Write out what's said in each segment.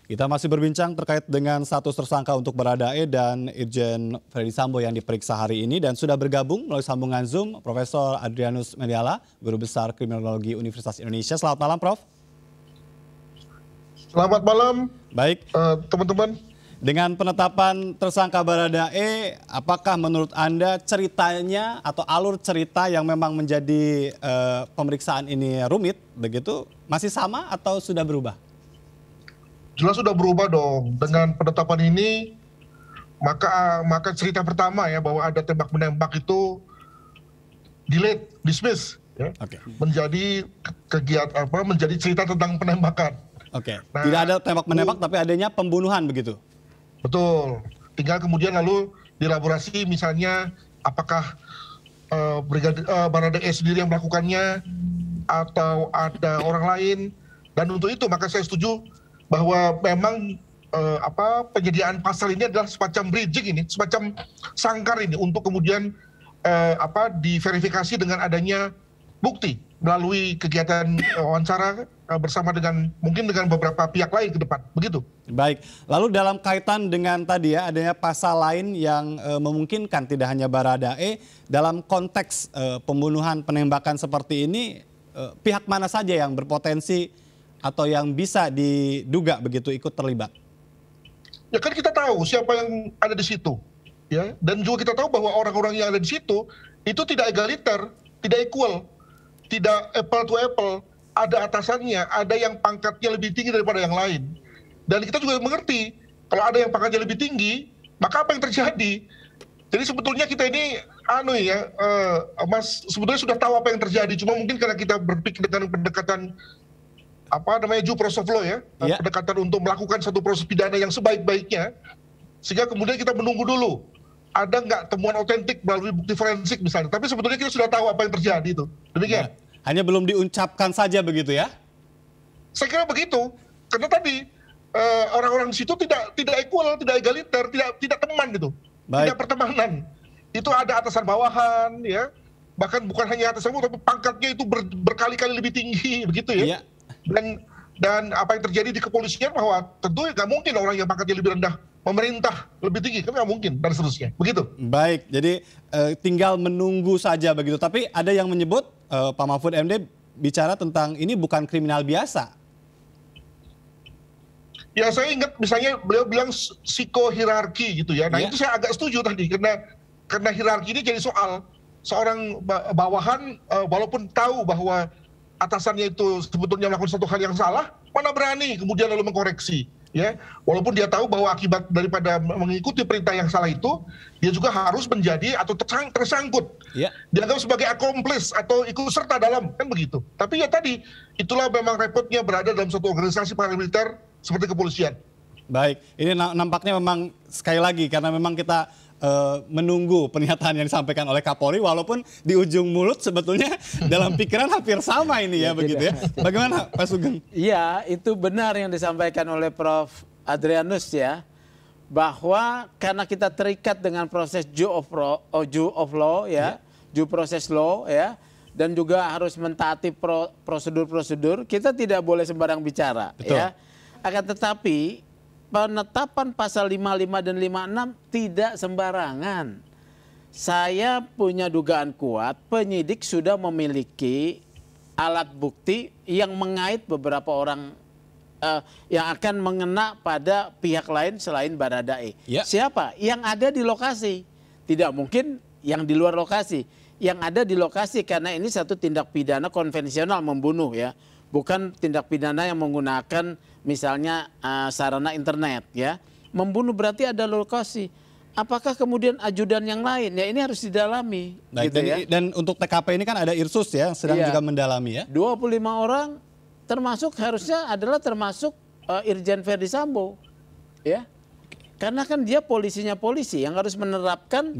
Kita masih berbincang terkait dengan status tersangka untuk Baradae dan Irjen Verdi Sambo yang diperiksa hari ini, dan sudah bergabung melalui sambungan Zoom Profesor Adrianus Meliala, Guru Besar Kriminologi Universitas Indonesia. Selamat malam, Prof. Selamat malam. Baik, teman-teman. Dengan penetapan tersangka Baradae, apakah menurut Anda ceritanya atau alur cerita yang memang menjadi pemeriksaan ini rumit, begitu, masih sama atau sudah berubah? Jelas sudah berubah dong. Dengan penetapan ini, maka cerita pertama ya bahwa ada tembak menembak itu delete, dismiss, ya, menjadi kegiatan menjadi cerita tentang penembakan. Nah, tidak ada tembak menembak, tapi adanya pembunuhan begitu. Betul. Tinggal kemudian lalu dielaborasi misalnya apakah Baradae sendiri yang melakukannya atau ada orang lain. Dan untuk itu maka saya setuju bahwa memang penyediaan pasal ini adalah semacam bridging ini, semacam sangkar ini untuk kemudian diverifikasi dengan adanya bukti melalui kegiatan wawancara bersama dengan mungkin dengan beberapa pihak lain ke depan, begitu. Baik, lalu dalam kaitan dengan tadi ya adanya pasal lain yang memungkinkan tidak hanya Baradae dalam konteks pembunuhan penembakan seperti ini, pihak mana saja yang berpotensi atau yang bisa diduga begitu ikut terlibat? Ya kan kita tahu siapa yang ada di situ, ya, dan juga kita tahu bahwa orang-orang yang ada di situ itu tidak egaliter, tidak equal, tidak apple to apple. Ada atasannya, ada yang pangkatnya lebih tinggi daripada yang lain. Dan kita juga mengerti kalau ada yang pangkatnya lebih tinggi, maka apa yang terjadi? Jadi sebetulnya kita ini Mas, sebetulnya sudah tahu apa yang terjadi. Cuma mungkin karena kita berpikir dengan pendekatan due process of law ya, pendekatan untuk melakukan satu proses pidana yang sebaik-baiknya, sehingga kemudian kita menunggu dulu ada nggak temuan otentik melalui bukti forensik misalnya. Tapi sebetulnya kita sudah tahu apa yang terjadi itu. Demikian. Hanya belum diucapkan saja begitu ya? Saya kira begitu. Karena tadi orang-orang di situ tidak equal, tidak egaliter, tidak teman gitu, tidak pertemanan. Itu ada atasan bawahan, ya, bahkan bukan hanya atasan bawahan, tapi pangkatnya itu berkali-kali lebih tinggi, begitu ya. Dan apa yang terjadi di kepolisian bahwa tentu nggak mungkin orang yang pangkatnya lebih rendah memerintah lebih tinggi, kan nggak mungkin, dan seterusnya, begitu. Baik, jadi tinggal menunggu saja begitu. Tapi ada yang menyebut Pak Mahfud MD bicara tentang ini bukan kriminal biasa. Ya saya ingat misalnya beliau bilang psikohierarki gitu ya. Nah itu saya agak setuju tadi karena hierarki ini jadi soal seorang bawahan walaupun tahu bahwa atasannya itu sebetulnya melakukan satu hal yang salah, mana berani kemudian lalu mengkoreksi, ya. Walaupun dia tahu bahwa akibat daripada mengikuti perintah yang salah itu, dia juga harus menjadi atau tersangkut, dianggap sebagai accomplice atau ikut serta dalam, kan begitu. Tapi ya tadi, itulah memang repotnya berada dalam suatu organisasi paramiliter seperti kepolisian. Baik, ini nampaknya memang sekali lagi karena memang kita menunggu pernyataan yang disampaikan oleh Kapolri, walaupun di ujung mulut sebetulnya dalam pikiran hampir sama ini ya, begitu ya. Bagaimana Pak Sugeng? Iya, itu benar yang disampaikan oleh Prof. Adrianus ya, bahwa karena kita terikat dengan proses due of law ya, due process law ya, dan juga harus mentaati prosedur-prosedur, kita tidak boleh sembarang bicara. Betul. Ya. Akan tetapi penetapan pasal 55 dan 56 tidak sembarangan. Saya punya dugaan kuat penyidik sudah memiliki alat bukti yang mengait beberapa orang yang akan mengena pada pihak lain selain Baradae. Siapa? Yang ada di lokasi. Tidak mungkin yang di luar lokasi. Yang ada di lokasi karena ini satu tindak pidana konvensional membunuh ya. Bukan tindak pidana yang menggunakan misalnya sarana internet ya. Membunuh berarti ada lokasi. Apakah kemudian ajudan yang lain? Ya ini harus didalami. Baik, gitu dan untuk TKP ini kan ada Irsus ya, sedang juga mendalami ya. 25 orang termasuk harusnya adalah termasuk Irjen Verdi Sambo. Ya. Karena kan dia polisinya polisi yang harus menerapkan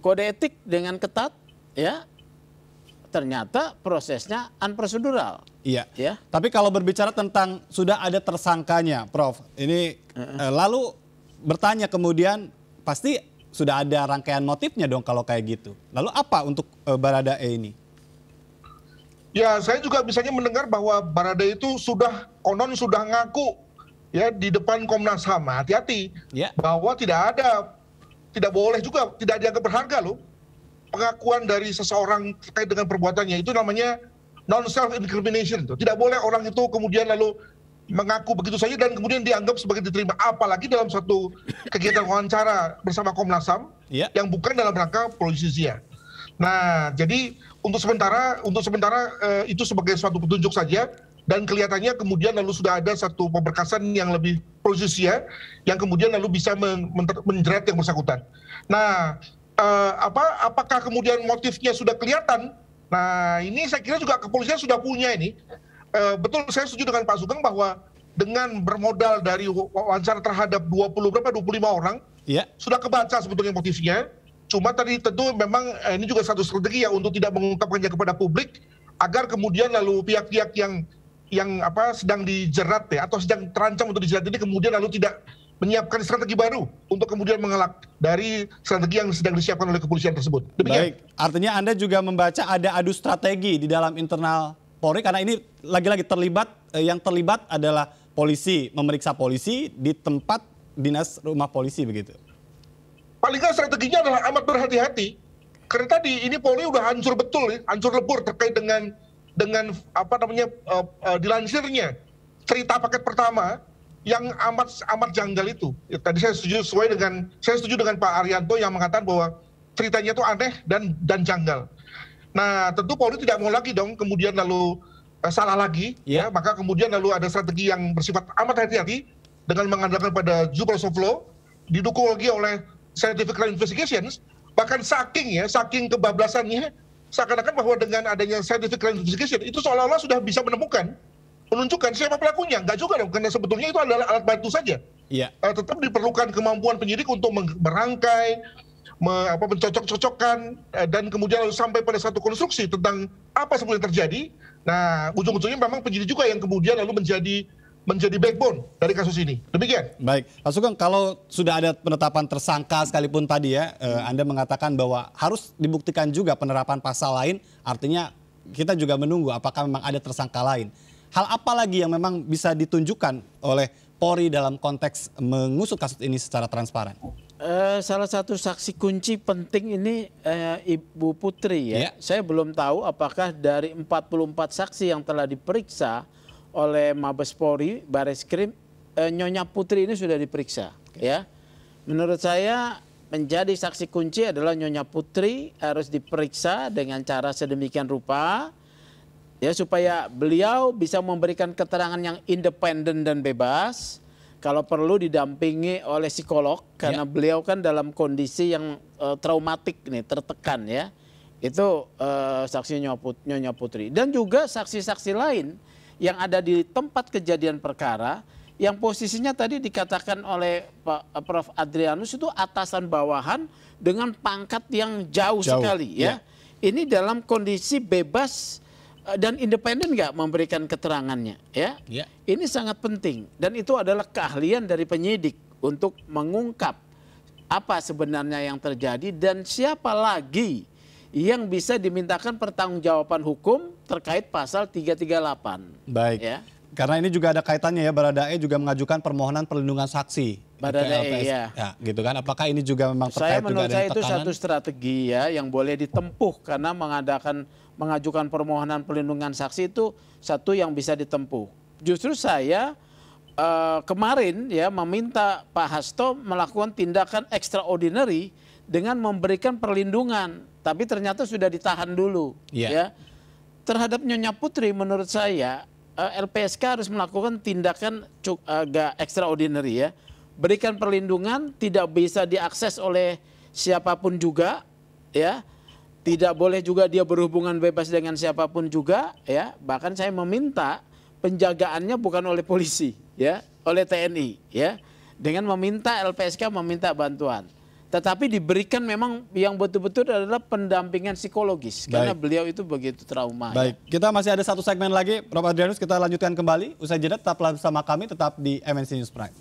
kode etik dengan ketat ya. Ternyata prosesnya unprosedural. Iya. Ya. Tapi kalau berbicara tentang sudah ada tersangkanya, Prof. Ini lalu bertanya kemudian pasti sudah ada rangkaian motifnya dong kalau kayak gitu. Lalu apa untuk Baradae ini? Ya, saya juga misalnya mendengar bahwa Baradae itu sudah ngaku ya di depan Komnas HAM. Hati-hati bahwa tidak boleh juga, tidak dianggap berharga loh pengakuan dari seseorang terkait dengan perbuatannya. Itu namanya non self incrimination. Tidak boleh orang itu kemudian lalu mengaku begitu saja dan kemudian dianggap sebagai diterima, apalagi dalam satu kegiatan wawancara bersama Komnas HAM yang bukan dalam rangka polisi justisia. Nah, jadi untuk sementara itu sebagai suatu petunjuk saja, dan kelihatannya kemudian lalu sudah ada satu pemberkasan yang lebih polisi justisia yang kemudian lalu bisa menjerat yang bersangkutan. Nah, apakah kemudian motifnya sudah kelihatan? Nah, ini saya kira juga kepolisian sudah punya ini. Betul, saya setuju dengan Pak Sugeng bahwa dengan bermodal dari wawancara terhadap 25 orang, sudah kebaca sebetulnya motifnya. Cuma tadi tentu memang ini juga satu strategi ya untuk tidak mengungkapkannya kepada publik, agar kemudian lalu pihak-pihak yang sedang dijerat ya atau sedang terancam untuk dijerat ini kemudian lalu tidak menyiapkan strategi baru untuk kemudian mengelak dari strategi yang sedang disiapkan oleh kepolisian tersebut. Demikian. Baik, artinya Anda juga membaca ada adu strategi di dalam internal Polri, karena ini lagi-lagi yang terlibat adalah polisi, memeriksa polisi di tempat dinas rumah polisi begitu. Paling nggak strateginya adalah amat berhati-hati. Karena tadi ini Polri udah hancur betul, hancur lebur terkait dengan dilansirnya cerita paket pertama yang amat janggal itu. Ya, tadi saya setuju dengan Pak Arianto yang mengatakan bahwa ceritanya itu aneh dan janggal. Nah, tentu Polri tidak mau lagi dong kemudian lalu salah lagi, ya, maka kemudian lalu ada strategi yang bersifat amat hati-hati dengan mengandalkan pada due process of law, didukung lagi oleh scientific crime investigations, bahkan saking kebablasannya, seakan-akan bahwa dengan adanya scientific crime investigation itu seolah-olah sudah bisa menunjukkan siapa pelakunya. Enggak juga dong, karena sebetulnya itu adalah alat bantu saja. Tetap diperlukan kemampuan penyidik untuk merangkai, mencocok-cocokkan, dan kemudian lalu sampai pada satu konstruksi tentang apa sebenarnya terjadi. Nah, ujung-ujungnya memang penyidik juga yang kemudian lalu menjadi backbone dari kasus ini. Demikian. Baik, Pak Sugeng, kalau sudah ada penetapan tersangka sekalipun tadi ya, Anda mengatakan bahwa harus dibuktikan juga penerapan pasal lain, artinya kita juga menunggu apakah memang ada tersangka lain. Hal apa lagi yang memang bisa ditunjukkan oleh Polri dalam konteks mengusut kasus ini secara transparan? Salah satu saksi kunci penting ini Ibu Putri ya. Saya belum tahu apakah dari 44 saksi yang telah diperiksa oleh Mabes Polri, Bareskrim, Nyonya Putri ini sudah diperiksa. Ya, menurut saya menjadi saksi kunci adalah Nyonya Putri harus diperiksa dengan cara sedemikian rupa, ya, supaya beliau bisa memberikan keterangan yang independen dan bebas. Kalau perlu didampingi oleh psikolog, karena beliau kan dalam kondisi yang traumatik nih, tertekan ya. Itu saksi Nyonya Putri. Dan juga saksi-saksi lain yang ada di tempat kejadian perkara, yang posisinya tadi dikatakan oleh Prof. Adrianus itu atasan bawahan dengan pangkat yang jauh sekali ya. Ini dalam kondisi bebas dan independen nggak memberikan keterangannya ya. Ini sangat penting dan itu adalah keahlian dari penyidik untuk mengungkap apa sebenarnya yang terjadi dan siapa lagi yang bisa dimintakan pertanggungjawaban hukum terkait pasal 338. Baik. Ya. Karena ini juga ada kaitannya ya, Baradae juga mengajukan permohonan perlindungan saksi. Baradae ya. Gitu kan. Apakah ini juga memang terkait juga dengan tekanan? Menurut saya itu satu strategi ya yang boleh ditempuh karena mengajukan permohonan perlindungan saksi itu satu yang bisa ditempuh. Justru saya kemarin ya meminta Pak Hasto melakukan tindakan extraordinary dengan memberikan perlindungan, tapi ternyata sudah ditahan dulu. Ya. Terhadap Nyonya Putri menurut saya LPSK harus melakukan tindakan agak extraordinary ya. Berikan perlindungan, tidak bisa diakses oleh siapapun juga ya. Tidak boleh juga dia berhubungan bebas dengan siapapun juga ya. Bahkan saya meminta penjagaannya bukan oleh polisi ya, oleh TNI ya. Dengan meminta LPSK meminta bantuan. Tetapi diberikan memang yang betul-betul adalah pendampingan psikologis. Karena beliau itu begitu trauma. Baik, kita masih ada satu segmen lagi. Prof. Adrianus, kita lanjutkan kembali. Usai jeda tetaplah bersama kami, tetap di MNC News Prime.